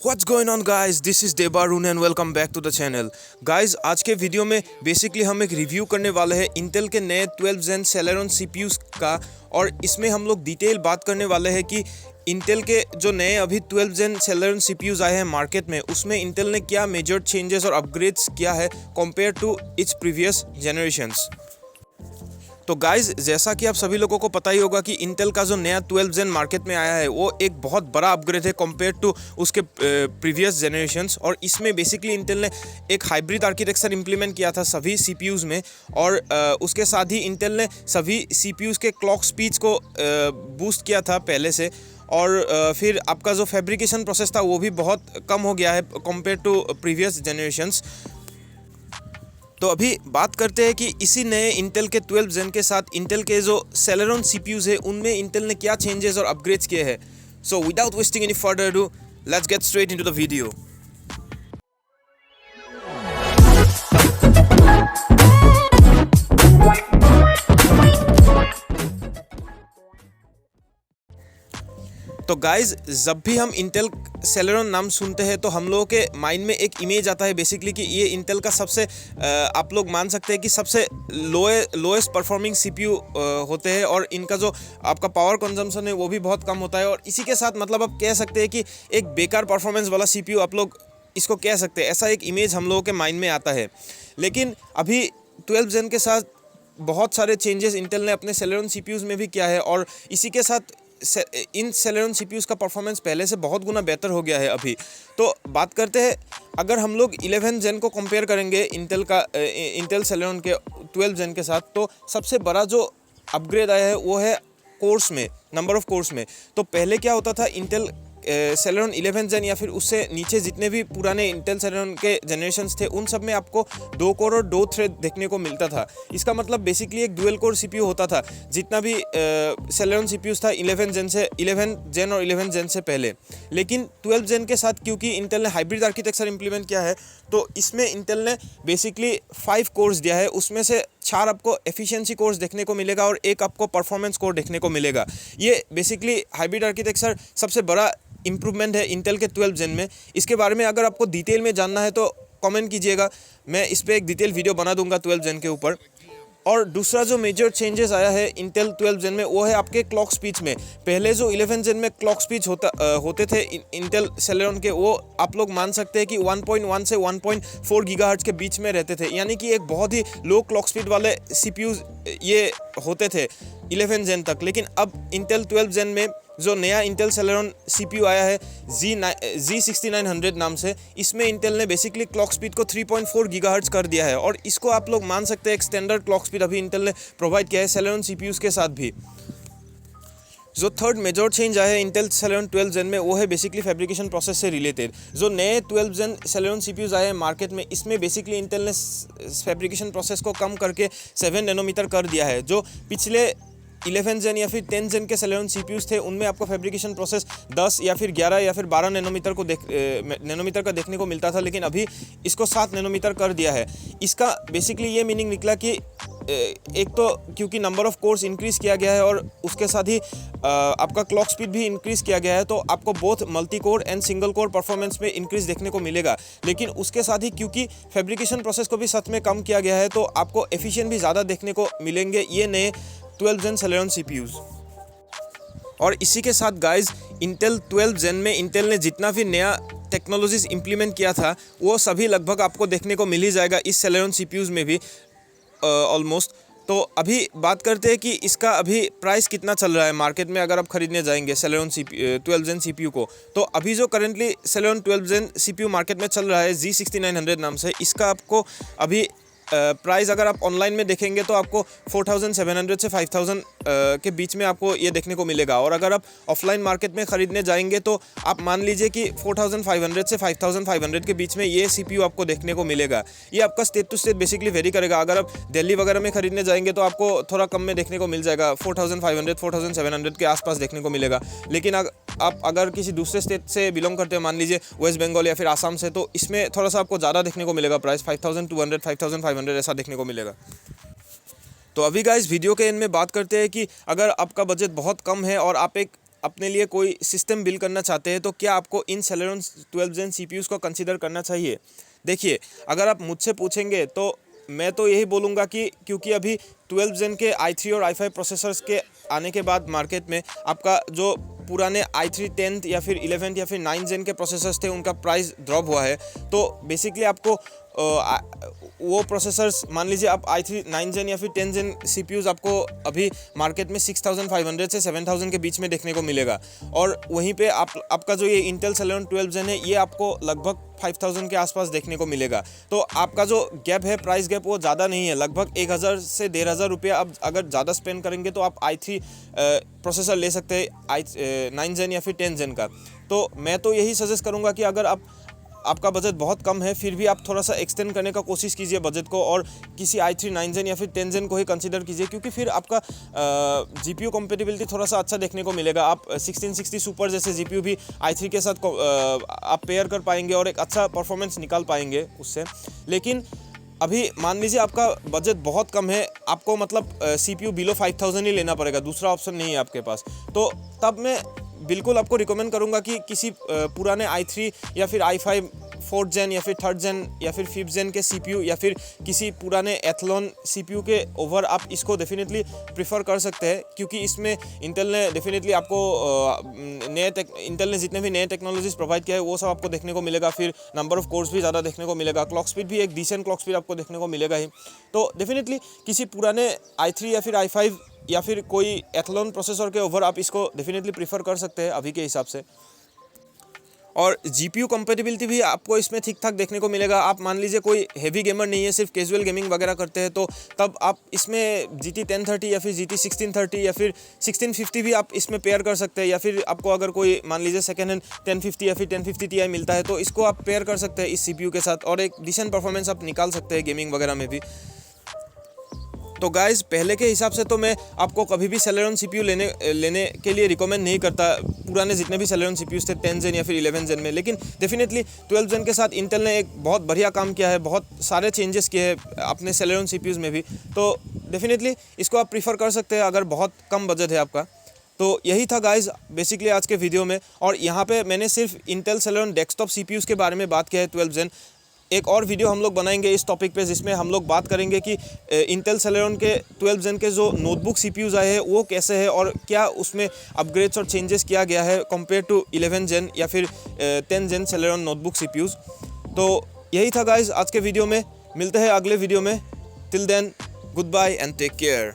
What's going on guys? This is Debarun and welcome back to the channel. Guys, आज के video में basically हम एक review करने वाले हैं इंटेल के नए 12 Zen Celeron CPUs का, और इसमें हम लोग डिटेल बात करने वाले हैं कि इंटेल के जो नए अभी 12 Zen Celeron CPUs आए हैं मार्केट में, उसमें इंटेल ने क्या मेजर चेंजेस और अपग्रेड्स किया है compare to its previous generations. तो गाइज़, जैसा कि आप सभी लोगों को पता ही होगा कि इंटेल का जो नया 12 Zen मार्केट में आया है वो एक बहुत बड़ा अपग्रेड है कंपेयर टू उसके प्रीवियस जनरेशंस। और इसमें बेसिकली इंटेल ने एक हाइब्रिड आर्किटेक्चर इंप्लीमेंट किया था सभी सीपीयूज़ में, और उसके साथ ही इंटेल ने सभी सीपीयूज़ के क्लॉक स्पीड्स को बूस्ट किया था पहले से, और फिर आपका जो फैब्रिकेशन प्रोसेस था वो भी बहुत कम हो गया है कंपेयर टू प्रीवियस जनरेशंस। तो अभी बात करते हैं कि इसी नए इंटेल के 12 Zen के साथ इंटेल के जो Celeron CPUs है उनमें इंटेल ने क्या चेंजेस और अपग्रेड्स किए हैं। So without wasting any further do, let's get straight into the video. तो गाइज़, जब भी हम इंटेल Celeron नाम सुनते हैं तो हम लोगों के माइंड में एक इमेज आता है बेसिकली कि ये इंटेल का सबसे आप लोग मान सकते हैं कि सबसे लोएस्ट परफॉर्मिंग सीपीयू होते हैं, और इनका जो आपका पावर कंजम्पशन है वो भी बहुत कम होता है, और इसी के साथ मतलब आप कह सकते हैं कि एक बेकार परफॉर्मेंस वाला सीपीयू आप लोग इसको कह सकते हैं। ऐसा एक इमेज हम लोगों के माइंड में आता है। लेकिन अभी 12 Zen के साथ बहुत सारे चेंजेस इंटेल ने अपने Celeron CPUs में भी किया है, और इसी के साथ इन Celeron CPUs का परफॉर्मेंस पहले से बहुत गुना बेहतर हो गया है अभी। तो बात करते हैं, अगर हम लोग 11 Zen को कंपेयर करेंगे इंटेल Celeron के 12 Zen के साथ, तो सबसे बड़ा जो अपग्रेड आया है वो है कोर्स में, नंबर ऑफ कोर्स में। तो पहले क्या होता था, इंटेल Celeron 11 Zen या फिर उससे नीचे जितने भी पुराने इंटेल Celeron के जनरेशन्स थे उन सब में आपको 2 कोर और 2 थ्रेड देखने को मिलता था। इसका मतलब बेसिकली एक डुअल कोर सीपीयू होता था जितना भी Celeron CPUs था 11 Zen और 11 Zen से पहले। लेकिन 12 Zen के साथ क्योंकि इंटेल ने हाइब्रिड आर्किटेक्चर इंप्लीमेंट किया है, तो इसमें इंटेल ने बेसिकली 5 कोर्स दिया है। उसमें से 4 आपको एफिशिएंसी कोर्स देखने को मिलेगा और 1 आपको परफॉर्मेंस कोर देखने को मिलेगा। ये बेसिकली हाइब्रिड आर्किटेक्चर सबसे बड़ा इम्प्रूवमेंट है इंटेल के 12 Zen में। इसके बारे में अगर आपको डिटेल में जानना है तो कमेंट कीजिएगा, मैं इस पर एक डिटेल वीडियो बना दूंगा 12 Zen के ऊपर। और दूसरा जो मेजर चेंजेस आया है इंटेल 12 Zen में वो है आपके क्लॉक स्पीड्स में। पहले जो 11 Zen में क्लॉक स्पीड्स होते थे इंटेल Celeron के, वो आप लोग मान सकते हैं कि 1.1 से 1.4 गीगाहर्ट्ज के बीच में रहते थे, यानी कि एक बहुत ही लो क्लॉक स्पीड वाले सीपीयूज ये होते थे 11 Zen तक। लेकिन अब इंटेल 12 Zen में जो नया इंटेल Celeron CPU आया है Z6900 नाम से, इसमें इंटेल ने बेसिकली क्लॉक स्पीड को 3.4 गीगाहर्ट्ज कर दिया है, और इसको आप लोग मान सकते हैं एक स्टैंडर्ड क्लॉक स्पीड अभी इंटेल ने प्रोवाइड किया है Celeron CPUs के साथ भी। जो थर्ड मेजर चेंज आया है इंटेल Celeron 12 Zen में वो है बेसिकली फैब्रिकेशन प्रोसेस से रिलेटेड। जो नए 12 Zen Celeron CPUs आए हैं मार्केट में, इसमें बेसिकली इंटेल ने फैब्रिकेशन प्रोसेस को कम करके 7 नैनोमीटर कर दिया है। जो पिछले 11 Zen या फिर 10 Zen के Celeron CPUs थे उनमें आपका फैब्रिकेशन प्रोसेस 10 या फिर 11 या फिर 12 नैनोमीटर का देखने को मिलता था, लेकिन अभी इसको 7 नैनोमीटर कर दिया है। इसका बेसिकली ये मीनिंग निकला कि एक तो क्योंकि नंबर ऑफ कोर्स इंक्रीज़ किया गया है और उसके साथ ही आपका क्लॉक स्पीड भी इंक्रीज़ किया गया है, तो आपको both multi core and single core performance में इंक्रीज़ देखने को मिलेगा। लेकिन उसके साथ ही क्योंकि फैब्रिकेशन प्रोसेस को भी साथ में कम किया गया है, तो आपको एफिशिएंट भी ज़्यादा देखने को मिलेंगे ये नए 12 Zen Celeron CPUs। और इसी के साथ गाइज, इंटेल 12 Zen में इंटेल ने जितना भी नया टेक्नोलॉजीज इंप्लीमेंट किया था वो सभी लगभग आपको देखने को मिल ही जाएगा इस Celeron CPUs में भी ऑलमोस्ट। तो अभी बात करते हैं कि इसका अभी प्राइस कितना चल रहा है मार्केट में अगर आप खरीदने जाएंगे Celeron 12 Zen CPU को। तो अभी जो currently Celeron 12 Zen CPU market में चल रहा है Z6900 नाम से, इसका आपको अभी प्राइस अगर आप ऑनलाइन में देखेंगे तो आपको 4700 से 5000 के बीच में आपको ये देखने को मिलेगा, और अगर आप ऑफलाइन मार्केट में ख़रीदने जाएंगे तो आप मान लीजिए कि 4500 से 5500 के बीच में ये सीपीयू आपको देखने को मिलेगा। ये आपका state to state basically vary करेगा। अगर आप दिल्ली वगैरह में ख़रीदने जाएंगे तो आपको थोड़ा कम में देखने को मिल जाएगा, 4500 4700 के आसपास देखने को मिलेगा। लेकिन आप अगर किसी दूसरे स्टेट से बिलोंग करते हो, मान लीजिए वेस्ट बंगाल या फिर आसाम से, तो इसमें थोड़ा सा आपको ज़्यादा देखने को मिलेगा प्राइस, 5200 5500 ऐसा देखने को मिलेगा। तो अभी गाइस वीडियो के एंड में बात करते हैं कि अगर आपका बजट बहुत कम है और आप एक अपने लिए कोई सिस्टम बिल्ड करना चाहते हैं तो क्या आपको इन Celeron 12 Gen CPUs को कंसीडर करना चाहिए। देखिए, अगर आप मुझसे पूछेंगे तो मैं तो यही बोलूँगा कि क्योंकि अभी 12 Gen के i3 और i5 प्रोसेसर्स के आने के बाद मार्केट में आपका जो पुराने i3 10th या फिर 11th या फिर 9 Gen के प्रोसेसर्स थे उनका प्राइस ड्रॉप हुआ है। तो बेसिकली आपको वो प्रोसेसर्स, मान लीजिए आप i3 9 Gen या फिर 10 Gen CPUs आपको अभी मार्केट में 6500 से 7000 के बीच में देखने को मिलेगा, और वहीं पे आपका जो ये इंटेल Celeron 12 Gen है ये आपको लगभग 5000 के आसपास देखने को मिलेगा। तो आपका जो गैप है, प्राइस गैप, वो ज़्यादा नहीं है, लगभग 1000 से 1500 रुपया। आप अगर ज़्यादा स्पेंड करेंगे तो आप i3 प्रोसेसर ले सकते हैं 9 Gen या फिर 10 Gen का। तो मैं तो यही सजेस्ट करूँगा कि अगर आपका बजट बहुत कम है फिर भी आप थोड़ा सा एक्सटेंड करने का कोशिश कीजिए बजट को, और किसी i3 9 Gen या फिर 10 Gen को ही कंसीडर कीजिए, क्योंकि फिर आपका GPU कंपेटिबिलिटी थोड़ा सा अच्छा देखने को मिलेगा। आप 1660 सुपर जैसे GPU भी i3 के साथ आप पेयर कर पाएंगे और एक अच्छा परफॉर्मेंस निकाल पाएंगे उससे। लेकिन अभी मान लीजिए आपका बजट बहुत कम है, आपको मतलब CPU बिलो 5000 ही लेना पड़ेगा, दूसरा ऑप्शन नहीं है आपके पास, तो तब मैं बिल्कुल आपको रिकमेंड करूंगा कि किसी पुराने i3 या फिर i5 4th Gen या फिर 3rd Gen या फिर 5th Gen के CPU या फिर किसी पुराने एथलॉन CPU के ओवर आप इसको डेफिनेटली प्रेफर कर सकते हैं, क्योंकि इसमें इंटेल ने डेफिनेटली आपको इंटेल ने जितने भी नए टेक्नोलॉजीज प्रोवाइड किया है वो सब आपको देखने को मिलेगा। फिर नंबर ऑफ कोर्स भी ज़्यादा देखने को मिलेगा, क्लॉक स्पीड भी एक डिसेंट क्लॉक स्पीड आपको देखने को मिलेगा ही। तो डेफिनेटली किसी पुराने i3 या फिर i5 या फिर कोई एथलॉन प्रोसेसर के ओवर आप इसको डेफिनेटली प्रीफर कर सकते हैं अभी के हिसाब से। और GPU कंपेटिबिलिटी भी आपको इसमें ठीक ठाक देखने को मिलेगा। आप मान लीजिए कोई हेवी गेमर नहीं है, सिर्फ कैजुअल गेमिंग वगैरह करते हैं, तो तब आप इसमें GT 1030 या फिर GT 1630 या फिर 1650 भी आप इसमें पेयर कर सकते हैं, या फिर आपको अगर कोई मान लीजिए सेकेंड हैंड 1050 या फिर 1050 Ti मिलता है तो इसको आप पेयर कर सकते हैं इस CPU के साथ, और एक डिसेंट परफॉर्मेंस आप निकाल सकते हैं गेमिंग वगैरह में भी। तो गाइज़, पहले के हिसाब से तो मैं आपको कभी भी Celeron CPU लेने के लिए रिकमेंड नहीं करता, पुराने जितने भी Celeron CPUs थे 10 Gen या फिर 11 Gen में। लेकिन डेफिनेटली 12 Gen के साथ इंटेल ने एक बहुत बढ़िया काम किया है, बहुत सारे चेंजेस किए हैं अपने Celeron CPUs में भी। तो डेफिनेटली इसको आप प्रीफर कर सकते हैं अगर बहुत कम बजट है आपका। तो यही था गाइज़ बेसिकली आज के वीडियो में, और यहाँ पे मैंने सिर्फ इंटेल Celeron डेस्कटॉप CPUs के बारे में बात किया है 12 Gen। एक और वीडियो हम लोग बनाएंगे इस टॉपिक पे, जिसमें हम लोग बात करेंगे कि इंटेल Celeron के 12 Gen के जो नोटबुक CPUs आए हैं वो कैसे है, और क्या उसमें अपग्रेड्स और चेंजेस किया गया है कंपेयर टू 11 Gen या फिर 10 Gen Celeron नोटबुक CPUs। तो यही था गाइज़ आज के वीडियो में, मिलते हैं अगले वीडियो में। Till then, goodbye and take care.